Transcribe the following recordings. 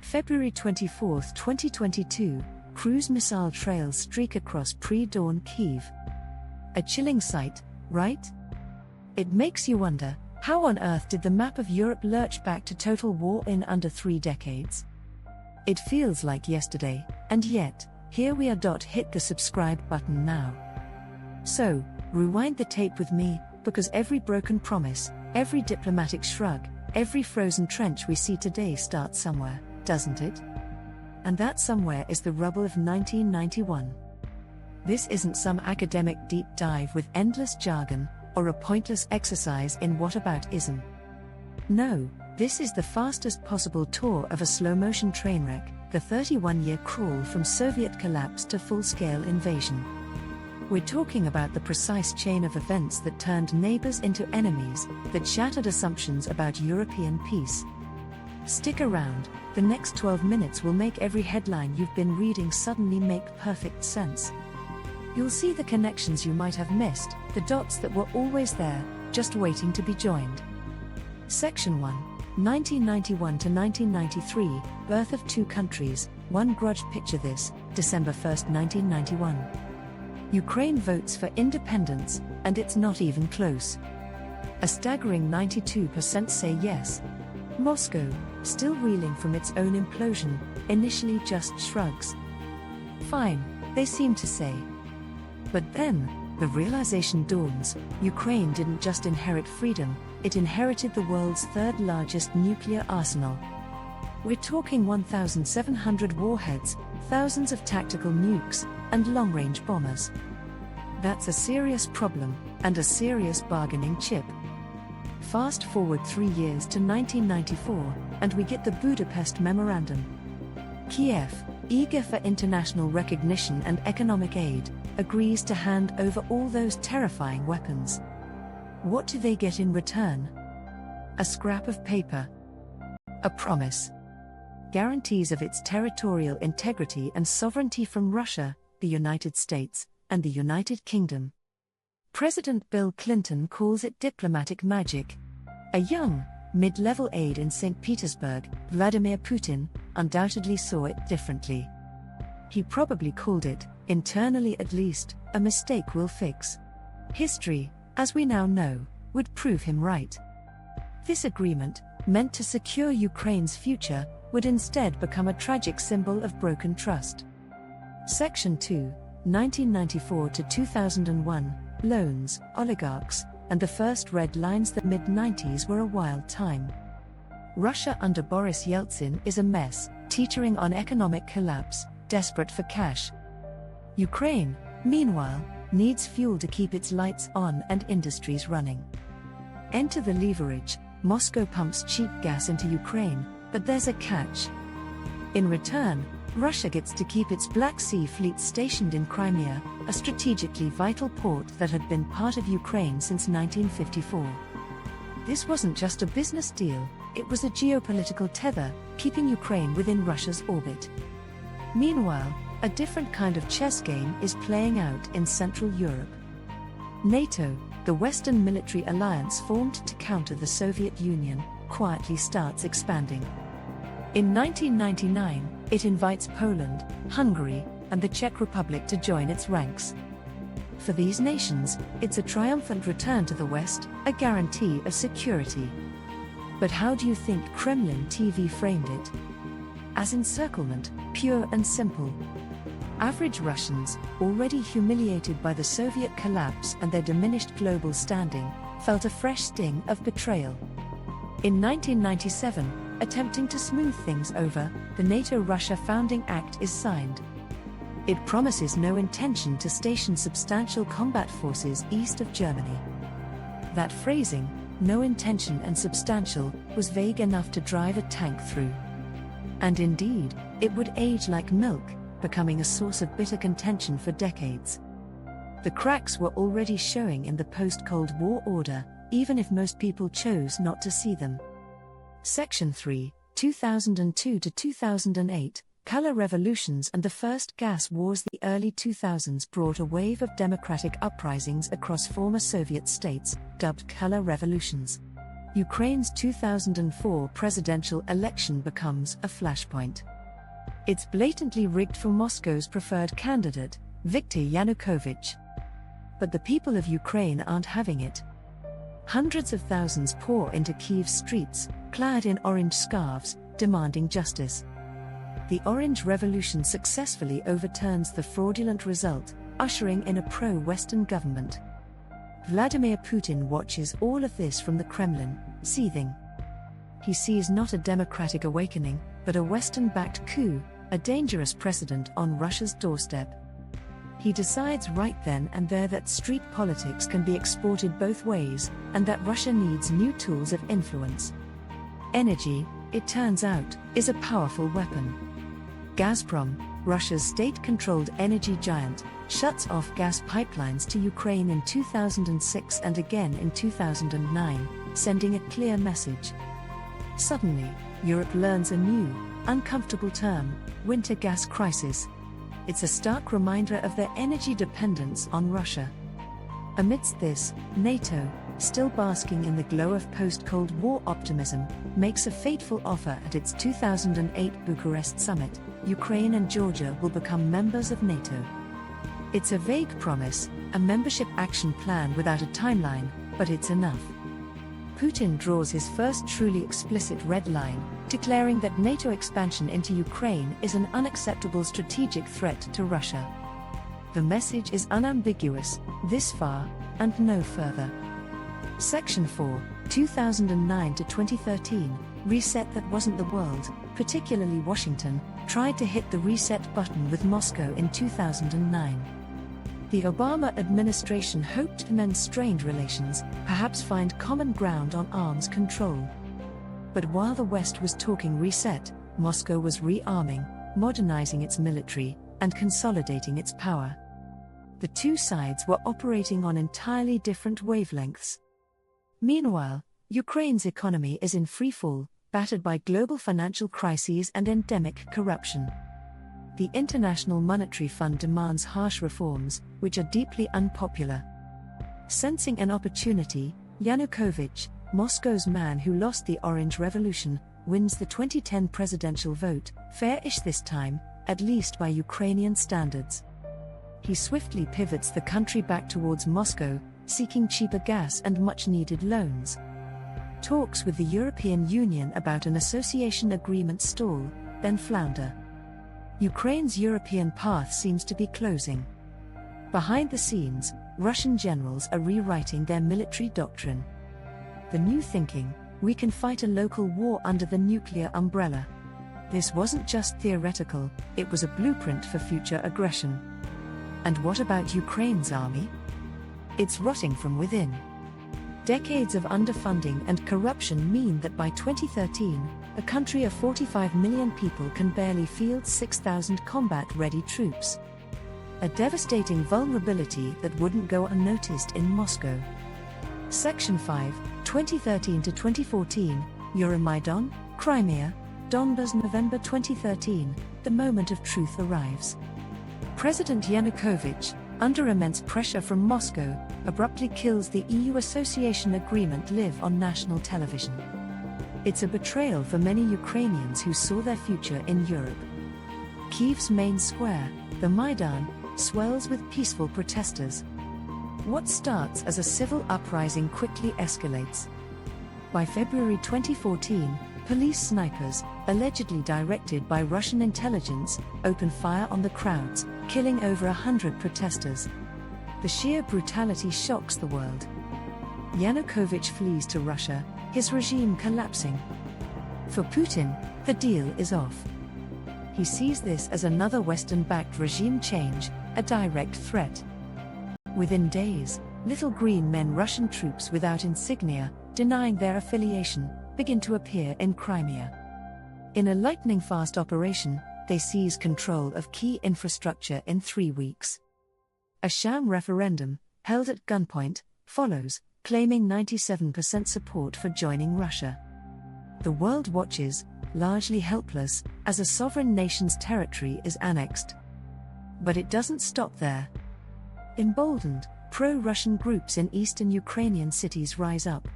February 24, 2022, cruise missile trails streak across pre-dawn Kyiv. A chilling sight, right? It makes you wonder, how on earth did the map of Europe lurch back to total war in under 3 decades? It feels like yesterday, and yet, here we are. Hit the subscribe button now. So, rewind the tape with me, because every broken promise, every diplomatic shrug, every frozen trench we see today starts somewhere, doesn't it? And that somewhere is the rubble of 1991. This isn't some academic deep dive with endless jargon, or a pointless exercise in whataboutism. No, this is the fastest possible tour of a slow-motion train wreck, the 31-year crawl from Soviet collapse to full-scale invasion. We're talking about the precise chain of events that turned neighbors into enemies, that shattered assumptions about European peace. Stick around, the next 12 minutes will make every headline you've been reading suddenly make perfect sense. You'll see the connections you might have missed, the dots that were always there, just waiting to be joined. Section 1, 1991 to 1993, Birth of Two Countries, One Grudge. Picture this, December 1, 1991. Ukraine votes for independence, and it's not even close. A staggering 92% say yes. Moscow, still reeling from its own implosion, initially just shrugs. Fine, they seem to say. But then, the realization dawns, Ukraine didn't just inherit freedom, it inherited the world's third largest nuclear arsenal. We're talking 1,700 warheads, thousands of tactical nukes, and long-range bombers. That's a serious problem, and a serious bargaining chip. Fast forward 3 years to 1994, and we get the Budapest Memorandum. Kiev, eager for international recognition and economic aid, agrees to hand over all those terrifying weapons. What do they get in return? A scrap of paper. A promise. Guarantees of its territorial integrity and sovereignty from Russia, the United States, and the United Kingdom. President Bill Clinton calls it diplomatic magic. A young, mid-level aide in St. Petersburg, Vladimir Putin, undoubtedly saw it differently. He probably called it, internally at least, a mistake we'll fix. History, as we now know, would prove him right. This agreement, meant to secure Ukraine's future, would instead become a tragic symbol of broken trust. Section 2, 1994 to 2001, Loans, Oligarchs, and the first red lines. The mid-90s were a wild time. Russia under Boris Yeltsin is a mess, teetering on economic collapse, desperate for cash. Ukraine, meanwhile, needs fuel to keep its lights on and industries running. Enter the leverage. Moscow pumps cheap gas into Ukraine, but there's a catch. In return, Russia gets to keep its Black Sea fleet stationed in Crimea, a strategically vital port that had been part of Ukraine since 1954. This wasn't just a business deal, it was a geopolitical tether, keeping Ukraine within Russia's orbit. Meanwhile, a different kind of chess game is playing out in Central Europe. NATO, the Western military alliance formed to counter the Soviet Union, quietly starts expanding. In 1999, it invites Poland, Hungary, and the Czech Republic to join its ranks. For these nations, it's a triumphant return to the West, a guarantee of security. But how do you think Kremlin TV framed it? As encirclement, pure and simple. Average Russians, already humiliated by the Soviet collapse and their diminished global standing, felt a fresh sting of betrayal. In 1997, attempting to smooth things over, the NATO-Russia Founding Act is signed. It promises no intention to station substantial combat forces east of Germany. That phrasing, no intention and substantial, was vague enough to drive a tank through. And indeed, it would age like milk, becoming a source of bitter contention for decades. The cracks were already showing in the post-Cold War order, even if most people chose not to see them. Section 3, 2002 to 2008, Color Revolutions and the First Gas Wars. The early 2000s brought a wave of democratic uprisings across former Soviet states, dubbed Color Revolutions. Ukraine's 2004 presidential election becomes a flashpoint. It's blatantly rigged for Moscow's preferred candidate, Viktor Yanukovych. But the people of Ukraine aren't having it. Hundreds of thousands pour into Kyiv's streets, clad in orange scarves, demanding justice. The Orange Revolution successfully overturns the fraudulent result, ushering in a pro-Western government. Vladimir Putin watches all of this from the Kremlin, seething. He sees not a democratic awakening, but a Western-backed coup, a dangerous precedent on Russia's doorstep. He decides right then and there that street politics can be exported both ways, and that Russia needs new tools of influence. Energy, it turns out, is a powerful weapon. Gazprom, Russia's state-controlled energy giant, shuts off gas pipelines to Ukraine in 2006 and again in 2009, sending a clear message. Suddenly, Europe learns a new, uncomfortable term: winter gas crisis. It's a stark reminder of their energy dependence on Russia. Amidst this, NATO, still basking in the glow of post-Cold War optimism, makes a fateful offer at its 2008 Bucharest summit: Ukraine and Georgia will become members of NATO. It's a vague promise, a membership action plan without a timeline, but it's enough. Putin draws his first truly explicit red line, declaring that NATO expansion into Ukraine is an unacceptable strategic threat to Russia. The message is unambiguous: this far, and no further. Section 4, 2009 to 2013, reset that wasn't the world, particularly Washington, tried to hit the reset button with Moscow in 2009. The Obama administration hoped to mend strained relations, perhaps find common ground on arms control. But while the West was talking reset, Moscow was rearming, modernizing its military, and consolidating its power. The two sides were operating on entirely different wavelengths. Meanwhile, Ukraine's economy is in freefall, battered by global financial crises and endemic corruption. The International Monetary Fund demands harsh reforms, which are deeply unpopular. Sensing an opportunity, Yanukovych, Moscow's man who lost the Orange Revolution, wins the 2010 presidential vote, fair-ish this time, at least by Ukrainian standards. He swiftly pivots the country back towards Moscow, seeking cheaper gas and much-needed loans. Talks with the European Union about an association agreement stall, then flounder. Ukraine's European path seems to be closing. Behind the scenes, Russian generals are rewriting their military doctrine. The new thinking: we can fight a local war under the nuclear umbrella. This wasn't just theoretical, it was a blueprint for future aggression. And what about Ukraine's army? It's rotting from within. Decades of underfunding and corruption mean that by 2013, a country of 45 million people can barely field 6,000 combat-ready troops. A devastating vulnerability that wouldn't go unnoticed in Moscow. Section 5, 2013 to 2014, Euromaidan, Crimea, Donbas. November 2013, the moment of truth arrives. President Yanukovych, under immense pressure from Moscow, abruptly kills the EU association agreement live on national television. It's a betrayal for many Ukrainians who saw their future in Europe. Kyiv's main square, the Maidan, swells with peaceful protesters. What starts as a civil uprising quickly escalates. By February 2014, police snipers, allegedly directed by Russian intelligence, open fire on the crowds, killing over 100 protesters. The sheer brutality shocks the world. Yanukovych flees to Russia, his regime collapsing. For Putin, the deal is off. He sees this as another Western-backed regime change, a direct threat. Within days, little green men Russian troops without insignia, denying their affiliation, begin to appear in Crimea. In a lightning-fast operation, they seize control of key infrastructure in 3 weeks. A sham referendum, held at gunpoint, follows, claiming 97% support for joining Russia. The world watches, largely helpless, as a sovereign nation's territory is annexed. But it doesn't stop there. Emboldened, pro-Russian groups in eastern Ukrainian cities rise up.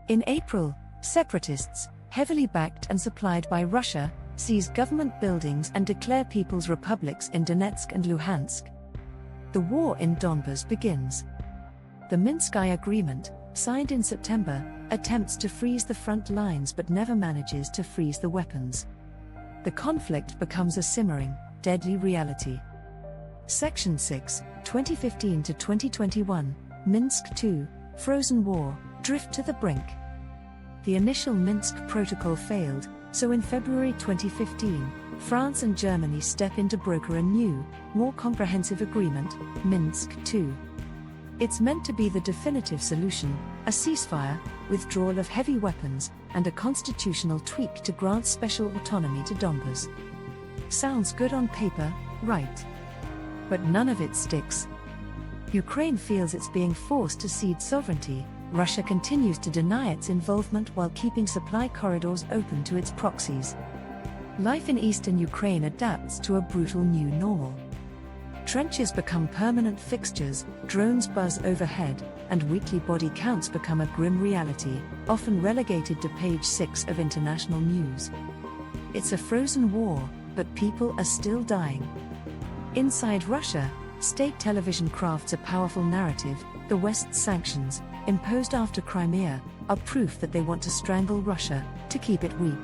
In April, separatists, heavily backed and supplied by Russia, seize government buildings and declare people's republics in Donetsk and Luhansk. The war in Donbas begins. The Minsk I Agreement, signed in September, attempts to freeze the front lines but never manages to freeze the weapons. The conflict becomes a simmering, deadly reality. Section 6, 2015 to 2021, Minsk II, Frozen War, Drift to the Brink. The initial Minsk Protocol failed, so in February 2015, France and Germany step in to broker a new, more comprehensive agreement, Minsk II. It's meant to be the definitive solution, a ceasefire, withdrawal of heavy weapons, and a constitutional tweak to grant special autonomy to Donbas. Sounds good on paper, right? But none of it sticks. Ukraine feels it's being forced to cede sovereignty. Russia continues to deny its involvement while keeping supply corridors open to its proxies. Life in eastern Ukraine adapts to a brutal new normal. Trenches become permanent fixtures, drones buzz overhead, and weekly body counts become a grim reality, often relegated to page 6 of international news. It's a frozen war, but people are still dying. Inside Russia, state television crafts a powerful narrative. The West's sanctions, imposed after Crimea, are proof that they want to strangle Russia, to keep it weak.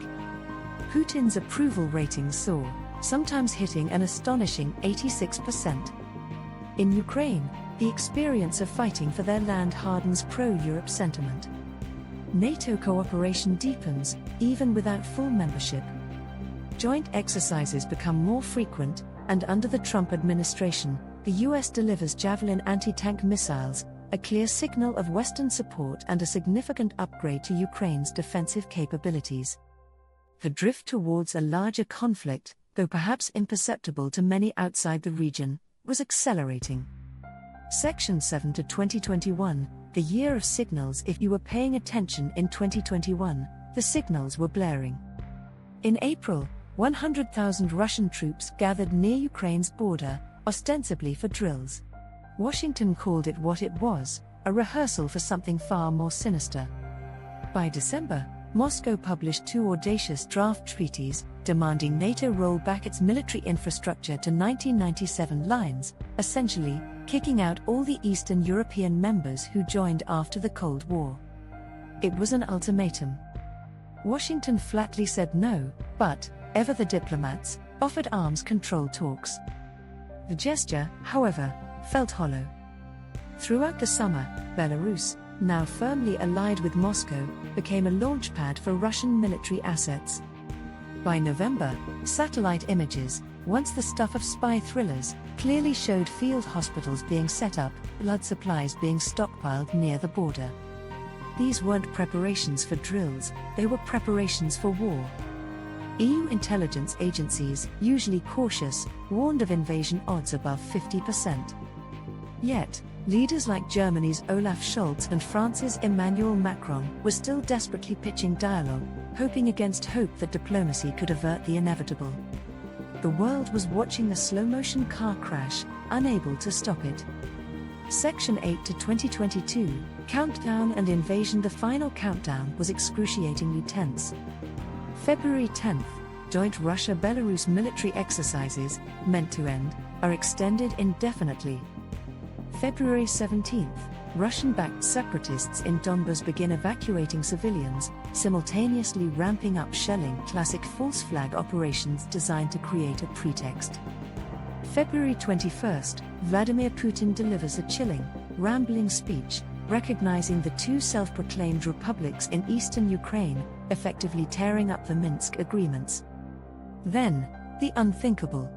Putin's approval ratings soar, sometimes hitting an astonishing 86%. In Ukraine, the experience of fighting for their land hardens pro-Europe sentiment. NATO cooperation deepens, even without full membership. Joint exercises become more frequent, and under the Trump administration, the US delivers Javelin anti-tank missiles, a clear signal of Western support and a significant upgrade to Ukraine's defensive capabilities. The drift towards a larger conflict, though perhaps imperceptible to many outside the region, was accelerating. Section 7 to 2021, the year of signals. If you were paying attention in 2021, the signals were blaring. In April, 100,000 Russian troops gathered near Ukraine's border, ostensibly for drills. Washington called it what it was, a rehearsal for something far more sinister. By December, Moscow published 2 audacious draft treaties, demanding NATO roll back its military infrastructure to 1997 lines, essentially, kicking out all the Eastern European members who joined after the Cold War. It was an ultimatum. Washington flatly said no, but, ever the diplomats, offered arms control talks. The gesture, however, felt hollow. Throughout the summer, Belarus, now firmly allied with Moscow, became a launchpad for Russian military assets. By November, satellite images, once the stuff of spy thrillers, clearly showed field hospitals being set up, blood supplies being stockpiled near the border. These weren't preparations for drills, they were preparations for war. EU intelligence agencies, usually cautious, warned of invasion odds above 50%. Yet, leaders like Germany's Olaf Scholz and France's Emmanuel Macron were still desperately pitching dialogue, hoping against hope that diplomacy could avert the inevitable. The world was watching a slow-motion car crash, unable to stop it. Section 8 to 2022, Countdown and Invasion. The final countdown was excruciatingly tense. February 10th, joint Russia-Belarus military exercises, meant to end, are extended indefinitely. February 17th, Russian-backed separatists in Donbas begin evacuating civilians, simultaneously ramping up shelling. Classic false flag operations designed to create a pretext. February 21st, Vladimir Putin delivers a chilling, rambling speech, recognizing the 2 self-proclaimed republics in eastern Ukraine, effectively tearing up the Minsk agreements. Then, the unthinkable.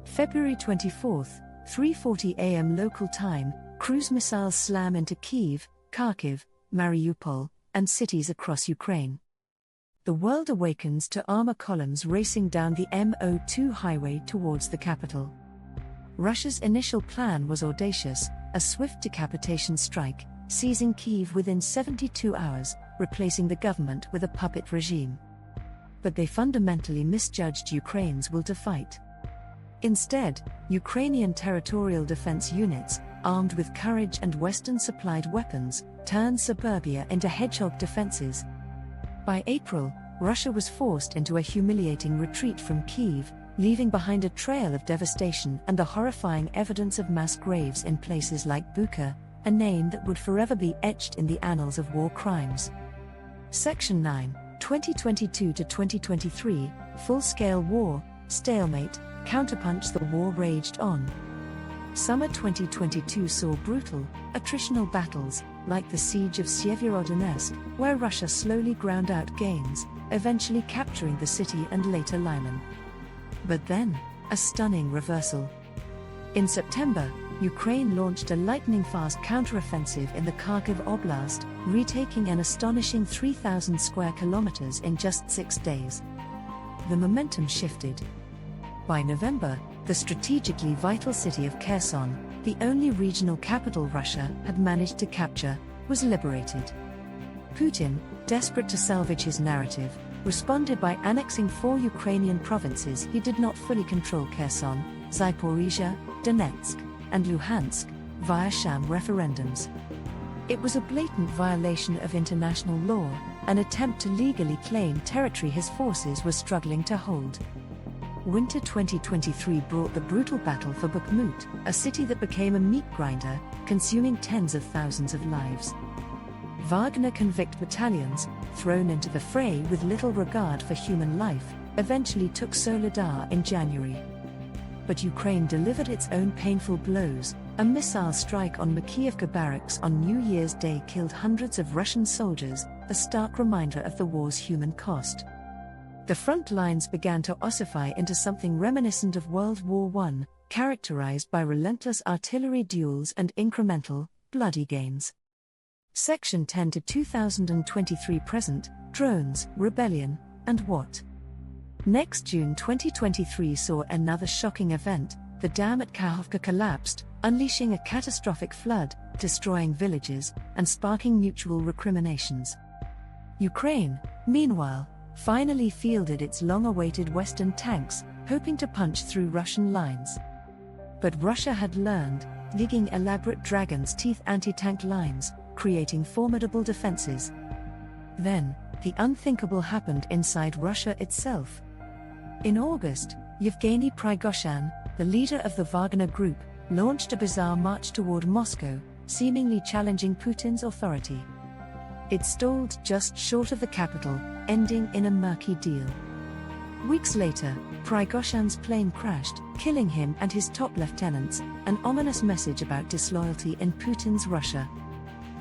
February 24th, 3:40 a.m. local time, cruise missiles slam into Kyiv, Kharkiv, Mariupol, and cities across Ukraine. The world awakens to armor columns racing down the MO2 highway towards the capital. Russia's initial plan was audacious, a swift decapitation strike, seizing Kyiv within 72 hours, replacing the government with a puppet regime. But they fundamentally misjudged Ukraine's will to fight. Instead, Ukrainian territorial defense units, armed with courage and Western-supplied weapons, turned suburbia into hedgehog defenses. By April, Russia was forced into a humiliating retreat from Kyiv, leaving behind a trail of devastation and the horrifying evidence of mass graves in places like Bucha, a name that would forever be etched in the annals of war crimes. Section 9, 2022-2023, Full-Scale War, Stalemate, Counterpunch. The war raged on. Summer 2022 saw brutal, attritional battles, like the siege of Syeverodonetsk, where Russia slowly ground out gains, eventually capturing the city and later Lyman. But then, a stunning reversal. In September, Ukraine launched a lightning-fast counteroffensive in the Kharkiv Oblast, retaking an astonishing 3,000 square kilometers in just 6 days. The momentum shifted. By November, the strategically vital city of Kherson, the only regional capital Russia had managed to capture, was liberated. Putin, desperate to salvage his narrative, responded by annexing 4 Ukrainian provinces he did not fully control: Kherson, Zaporizhia, Donetsk, and Luhansk, via sham referendums. It was a blatant violation of international law, an attempt to legally claim territory his forces were struggling to hold. Winter 2023 brought the brutal battle for Bakhmut, a city that became a meat grinder, consuming tens of thousands of lives. Wagner convict battalions, thrown into the fray with little regard for human life, eventually took Soledar in January. But Ukraine delivered its own painful blows. A missile strike on Makiivka barracks on New Year's Day killed hundreds of Russian soldiers, a stark reminder of the war's human cost. The front lines began to ossify into something reminiscent of World War I, characterized by relentless artillery duels and incremental, bloody gains. Section 10 to 2023 present, drones, rebellion, and what? Next June 2023 saw another shocking event. The dam at Kakhovka collapsed, unleashing a catastrophic flood, destroying villages, and sparking mutual recriminations. Ukraine, meanwhile, finally fielded its long-awaited Western tanks, hoping to punch through Russian lines. But Russia had learned, digging elaborate dragon's teeth anti-tank lines, creating formidable defenses. Then, the unthinkable happened inside Russia itself. In August, Yevgeny Prigozhin, the leader of the Wagner Group, launched a bizarre march toward Moscow, seemingly challenging Putin's authority. It stalled just short of the capital, ending in a murky deal. Weeks later, Prigozhin's plane crashed, killing him and his top lieutenants, an ominous message about disloyalty in Putin's Russia.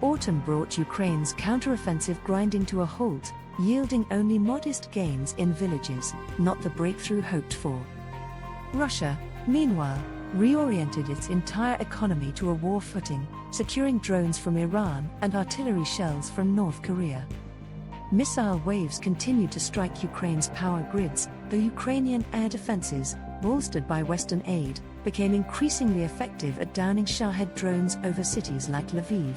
Autumn brought Ukraine's counteroffensive grinding to a halt, yielding only modest gains in villages, not the breakthrough hoped for. Russia, meanwhile, reoriented its entire economy to a war footing, securing drones from Iran and artillery shells from North Korea. Missile waves continued to strike Ukraine's power grids. The Ukrainian air defenses, bolstered by Western aid, became increasingly effective at downing Shahed drones over cities like Lviv.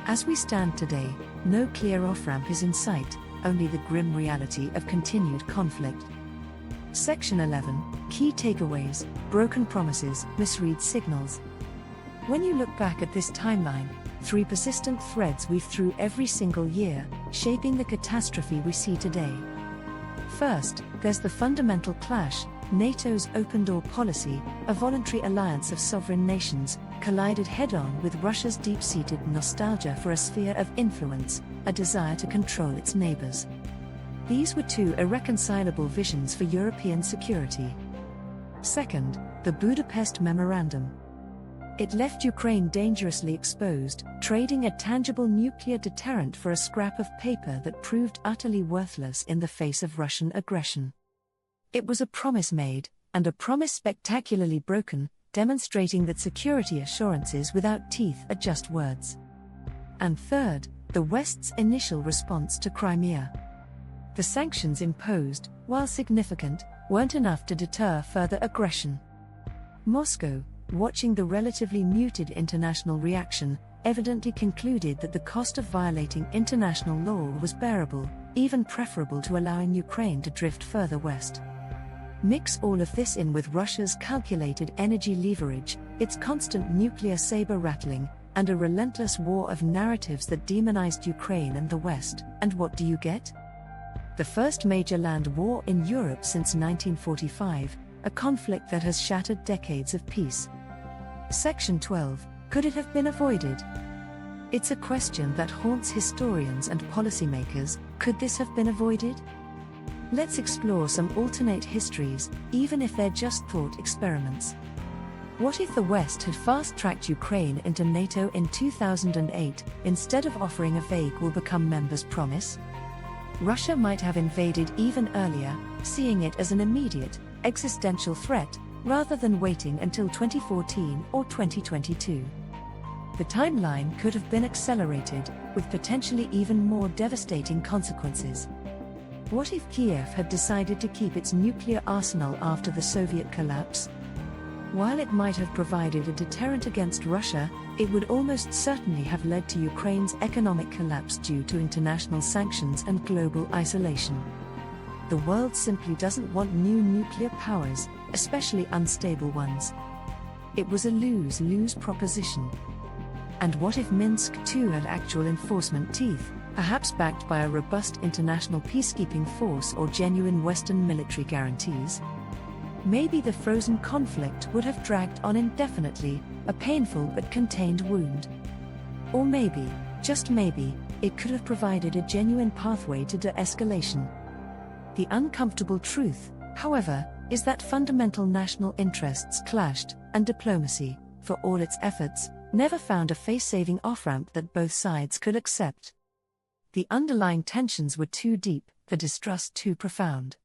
As we stand today, no clear off-ramp is in sight, only the grim reality of continued conflict. Section 11, Key Takeaways, Broken Promises, Misread Signals. When you look back at this timeline, 3 persistent threads weave through every single year, shaping the catastrophe we see today. First, there's the fundamental clash. NATO's open-door policy, a voluntary alliance of sovereign nations, collided head-on with Russia's deep-seated nostalgia for a sphere of influence, a desire to control its neighbors. These were 2 irreconcilable visions for European security. Second, the Budapest Memorandum. It left Ukraine dangerously exposed, trading a tangible nuclear deterrent for a scrap of paper that proved utterly worthless in the face of Russian aggression. It was a promise made, and a promise spectacularly broken, demonstrating that security assurances without teeth are just words. And third, the West's initial response to Crimea. The sanctions imposed, while significant, weren't enough to deter further aggression. Moscow, watching the relatively muted international reaction, evidently concluded that the cost of violating international law was bearable, even preferable to allowing Ukraine to drift further west. Mix all of this in with Russia's calculated energy leverage, its constant nuclear saber rattling, and a relentless war of narratives that demonized Ukraine and the West, and what do you get? The first major land war in Europe since 1945, a conflict that has shattered decades of peace. Section 12. Could it have been avoided? It's a question that haunts historians and policymakers. Could this have been avoided? Let's explore some alternate histories, even if they're just thought experiments. What if the West had fast-tracked Ukraine into NATO in 2008, instead of offering a vague will-become-members promise? Russia might have invaded even earlier, seeing it as an immediate, existential threat, rather than waiting until 2014 or 2022. The timeline could have been accelerated, with potentially even more devastating consequences. What if Kiev had decided to keep its nuclear arsenal after the Soviet collapse? While it might have provided a deterrent against Russia, it would almost certainly have led to Ukraine's economic collapse due to international sanctions and global isolation. The world simply doesn't want new nuclear powers, especially unstable ones. It was a lose-lose proposition. And what if Minsk II had actual enforcement teeth, perhaps backed by a robust international peacekeeping force or genuine Western military guarantees? Maybe the frozen conflict would have dragged on indefinitely, a painful but contained wound. Or maybe, just maybe, it could have provided a genuine pathway to de-escalation. The uncomfortable truth, however, is that fundamental national interests clashed, and diplomacy, for all its efforts, never found a face-saving off-ramp that both sides could accept. The underlying tensions were too deep, the distrust too profound.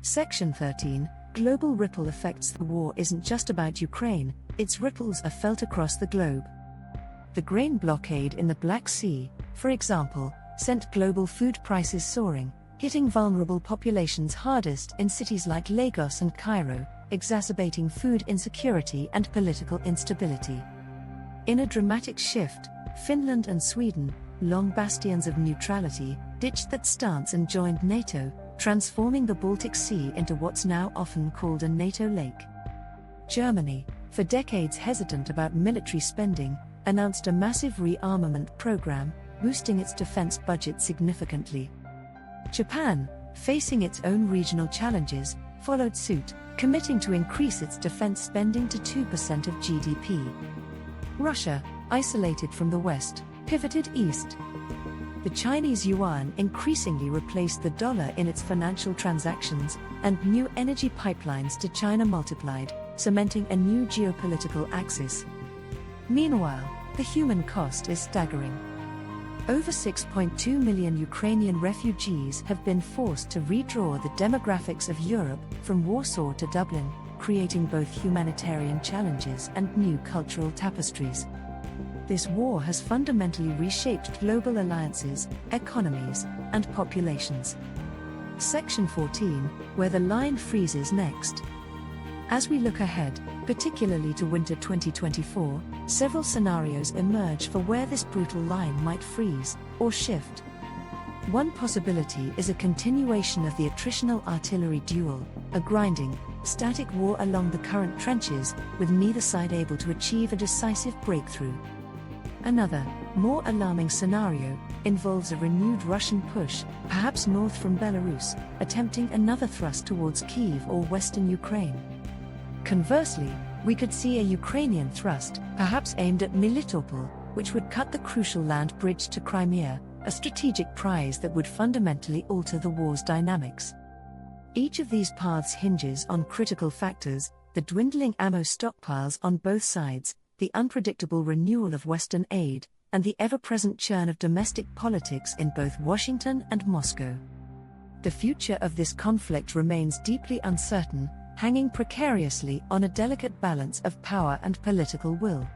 Section 13. Global ripple effects. The war isn't just about Ukraine, its ripples are felt across the globe. The grain blockade in the Black Sea, for example, sent global food prices soaring, hitting vulnerable populations hardest in cities like Lagos and Cairo, exacerbating food insecurity and political instability. In a dramatic shift, Finland and Sweden, long bastions of neutrality, ditched that stance and joined NATO, transforming the Baltic Sea into what's now often called a NATO lake. Germany, for decades hesitant about military spending, announced a massive rearmament program, boosting its defense budget significantly. Japan, facing its own regional challenges, followed suit, committing to increase its defense spending to 2% of GDP. Russia, isolated from the West, pivoted east. The Chinese yuan increasingly replaced the dollar in its financial transactions, and new energy pipelines to China multiplied, cementing a new geopolitical axis. Meanwhile, the human cost is staggering. Over 6.2 million Ukrainian refugees have been forced to redraw the demographics of Europe from Warsaw to Dublin, creating both humanitarian challenges and new cultural tapestries. This war has fundamentally reshaped global alliances, economies, and populations. Section 14, where the line freezes next. As we look ahead, particularly to winter 2024, several scenarios emerge for where this brutal line might freeze, or shift. One possibility is a continuation of the attritional artillery duel, a grinding, static war along the current trenches, with neither side able to achieve a decisive breakthrough. Another, more alarming scenario, involves a renewed Russian push, perhaps north from Belarus, attempting another thrust towards Kyiv or western Ukraine. Conversely, we could see a Ukrainian thrust, perhaps aimed at Melitopol, which would cut the crucial land bridge to Crimea, a strategic prize that would fundamentally alter the war's dynamics. Each of these paths hinges on critical factors: the dwindling ammo stockpiles on both sides, the unpredictable renewal of Western aid, and the ever-present churn of domestic politics in both Washington and Moscow. The future of this conflict remains deeply uncertain, hanging precariously on a delicate balance of power and political will.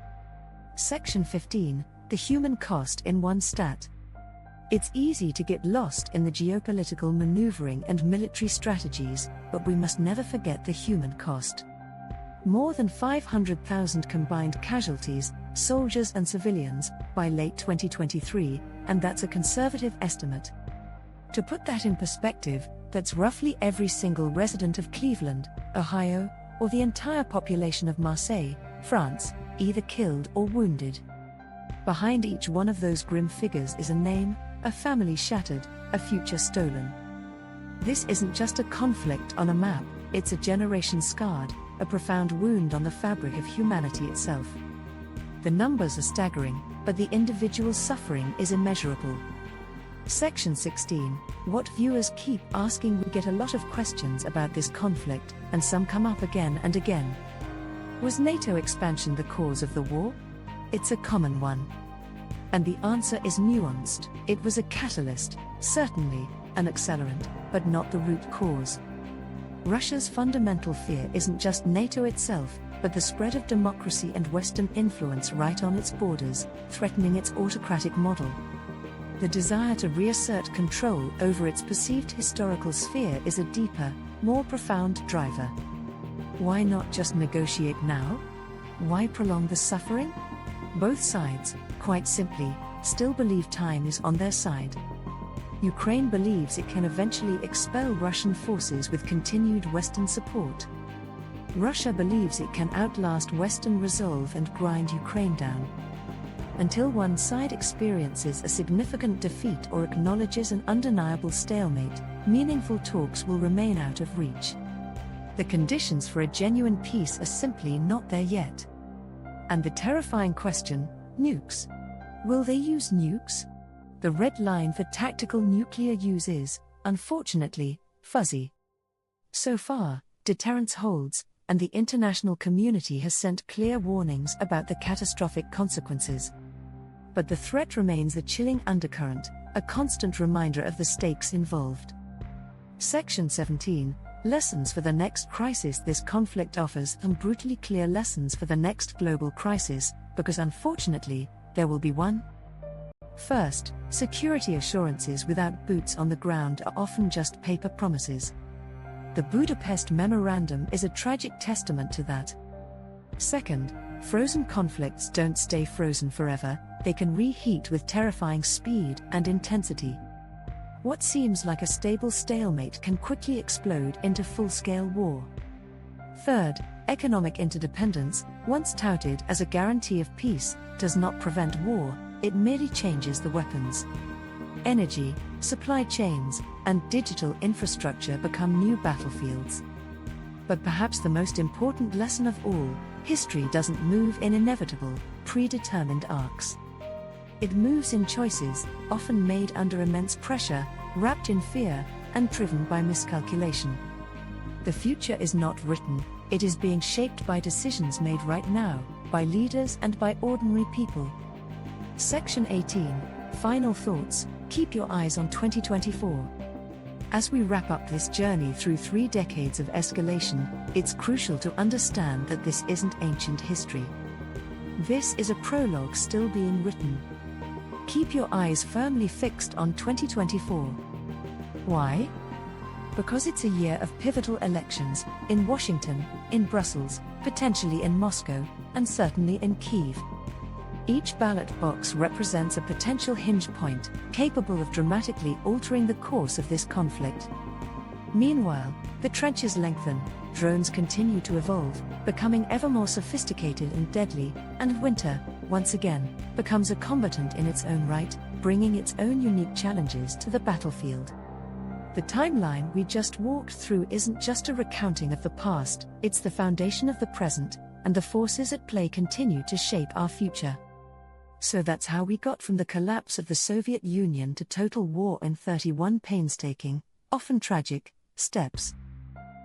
Section 15, the human cost in one stat. It's easy to get lost in the geopolitical maneuvering and military strategies, but we must never forget the human cost. More than 500,000 combined casualties, soldiers and civilians, by late 2023, and that's a conservative estimate. To put that in perspective, That's roughly every single resident of Cleveland, Ohio, or the entire population of Marseille, France, either killed or wounded. Behind each one of those grim figures is a name, a family shattered, a future stolen. This isn't just a conflict on a map, it's a generation scarred, a profound wound on the fabric of humanity itself. The numbers are staggering, but the individual suffering is immeasurable. Section 16. What viewers keep asking. We get a lot of questions about this conflict, and some come up again and again. Was NATO expansion the cause of the war? It's a common one. And the answer is nuanced. It was a catalyst, certainly, an accelerant, but not the root cause. Russia's fundamental fear isn't just NATO itself, but the spread of democracy and Western influence right on its borders, threatening its autocratic model. The desire to reassert control over its perceived historical sphere is a deeper, more profound driver. Why not just negotiate now? Why prolong the suffering? Both sides, quite simply, still believe time is on their side. Ukraine believes it can eventually expel Russian forces with continued Western support. Russia believes it can outlast Western resolve and grind Ukraine down. Until one side experiences a significant defeat or acknowledges an undeniable stalemate, meaningful talks will remain out of reach. The conditions for a genuine peace are simply not there yet. And the terrifying question, nukes. Will they use nukes? The red line for tactical nuclear use is, unfortunately, fuzzy. So far, deterrence holds, and the international community has sent clear warnings about the catastrophic consequences. But the threat remains a chilling undercurrent, a constant reminder of the stakes involved. Section 17. Lessons for the next crisis. This conflict offers some brutally clear lessons for the next global crisis, because unfortunately, there will be one. First, security assurances without boots on the ground are often just paper promises. The Budapest Memorandum is a tragic testament to that. Second, frozen conflicts don't stay frozen forever, they can reheat with terrifying speed and intensity. What seems like a stable stalemate can quickly explode into full-scale war. Third, economic interdependence, once touted as a guarantee of peace, does not prevent war, it merely changes the weapons. Energy, supply chains, and digital infrastructure become new battlefields. But perhaps the most important lesson of all, history doesn't move in inevitable, predetermined arcs. It moves in choices, often made under immense pressure, wrapped in fear, and driven by miscalculation. The future is not written, it is being shaped by decisions made right now, by leaders and by ordinary people. Section 18. Final thoughts. Keep your eyes on 2024. As we wrap up this journey through 3 decades of escalation, it's crucial to understand that this isn't ancient history. This is a prologue still being written. Keep your eyes firmly fixed on 2024. Why? Because it's a year of pivotal elections, in Washington, in Brussels, potentially in Moscow, and certainly in Kyiv. Each ballot box represents a potential hinge point, capable of dramatically altering the course of this conflict. Meanwhile, the trenches lengthen, drones continue to evolve, becoming ever more sophisticated and deadly, and winter, once again, becomes a combatant in its own right, bringing its own unique challenges to the battlefield. The timeline we just walked through isn't just a recounting of the past, it's the foundation of the present, and the forces at play continue to shape our future. So that's how we got from the collapse of the Soviet Union to total war in 31 painstaking, often tragic, steps.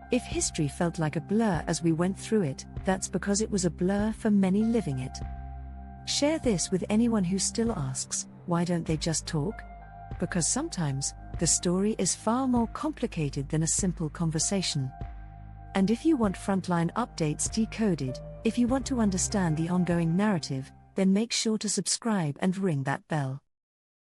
If history felt like a blur as we went through it, that's because it was a blur for many living it. Share this with anyone who still asks, why don't they just talk? Because sometimes, the story is far more complicated than a simple conversation. And if you want frontline updates decoded, if you want to understand the ongoing narrative, then make sure to subscribe and ring that bell.